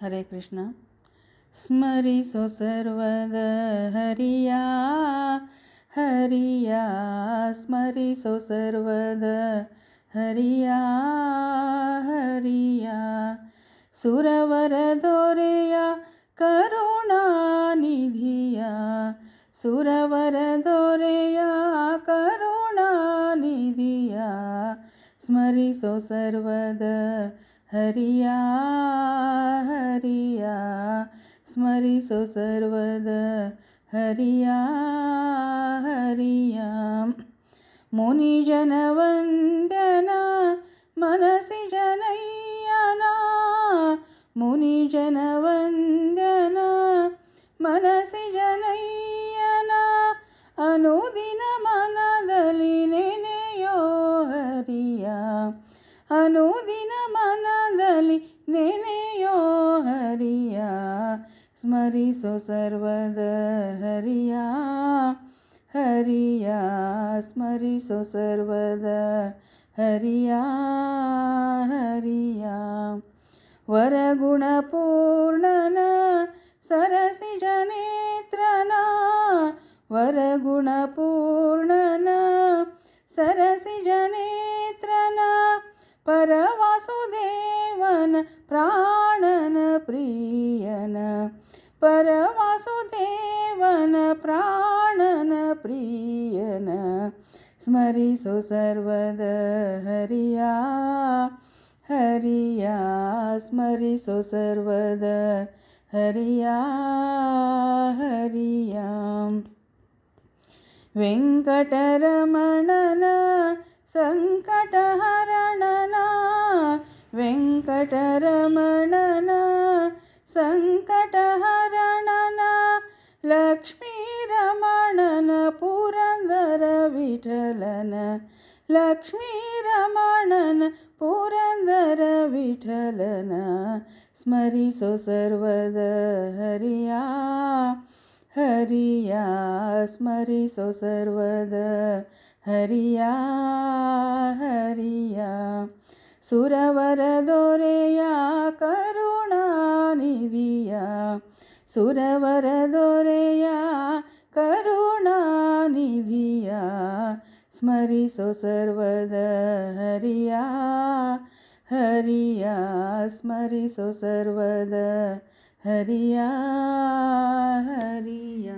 ಹರೇ ಕೃಷ್ಣ. ಸ್ಮರಿಸೋ ಸರ್ವದ ಹರಿಯ ಹರಿಯ, ಸ್ಮರಿಸೋ ಸರ್ವದ ಹರಿಯ ಹರಿಯ. ಸುರವರ ದೊರೆಯ ಕರುಣಾನಿಧಿಯ, ಸುರವರ ದೊರೆಯ ಕರುಣಾನಿಧಿಯ. ಸ್ಮರಿಸೋ ಸರ್ವದ ಹರಿಯ ಹರಿಯ, ಸ್ಮರಿಸೋ ಸರ್ವದ ಹರಿಯ ಹರಿಯ. ಮುನಿಜನ ವಂದನ ಮನಸಿ ಜನಯ್ಯನ, ಮುನಿಜನ ವಂದನ ಮನಸಿ ಜನಯ್ಯನ. ಅನುದಿನ ಮನದಲ್ಲಿ ನೆನೆಯೋ ಹರಿಯ, ಅನುದಿನ ಮನದಲ್ಲಿ ನೆನೆಯೋ ಹರಿಯ. ಸ್ಮರಿಸೋ ಸರ್ವದ ಹರಿಯ ಹರಿಯ, ಸ್ಮರಿಸೋ ಸರ್ವದ ಹರಿಯ ಹರಿಯ. ವರಗುಣ ಪೂರ್ಣನ ಸರಸಿಜ ನೇತ್ರನ, ವರಗುಣ ಪೂರ್ಣನ ಸರಸಿಜ ನೇತ್ರನ. ಪರವಾಸುದೇವನ ಪ್ರಾಣನ ಪ್ರಿಯನ, ಪರವಾಸುದೇವನ ಪ್ರಾಣನ ಪ್ರಿಯನ. ಸ್ಮರಿಸೋ ಸರ್ವದ ಹರಿಯ ಹರಿಯ, ಸ್ಮರಿಸೋ ಸರ್ವದ ಹರಿಯ ಹರಿಯ. ವೆಂಕಟರಮಣನ ಸಂಕಟಹರಣನ, ವೆಂಕಟರಮಣನ ಸಂಕಟಹರಣನ. ಲಕ್ಷ್ಮೀರಮಣನ ಪುರಂದರ ವಿಠಲನ, ಲಕ್ಷ್ಮೀರಮಣನ ಪುರಂದರ ವಿಠಲನ. ಸ್ಮರಿಸೋ ಸರ್ವದ ಹರಿಯ ಹರಿಯ, ಸ್ಮರಿಸೋ ಸರ್ವದ ಹರಿಯ ಹರಿಯ. ಸುರವರ ದೊರೆಯ ಕರುಣಾನಿಧಿಯ, ಸುರವರ ದೊರೆಯ ಕರುಣಾನಿಧಿಯ. ಸ್ಮರಿಸೋ ಸರ್ವದ ಹರಿಯ ಹರಿಯ, ಸ್ಮರಿಸೋ ಸರ್ವದ ಹರಿಯ ಹರಿಯ.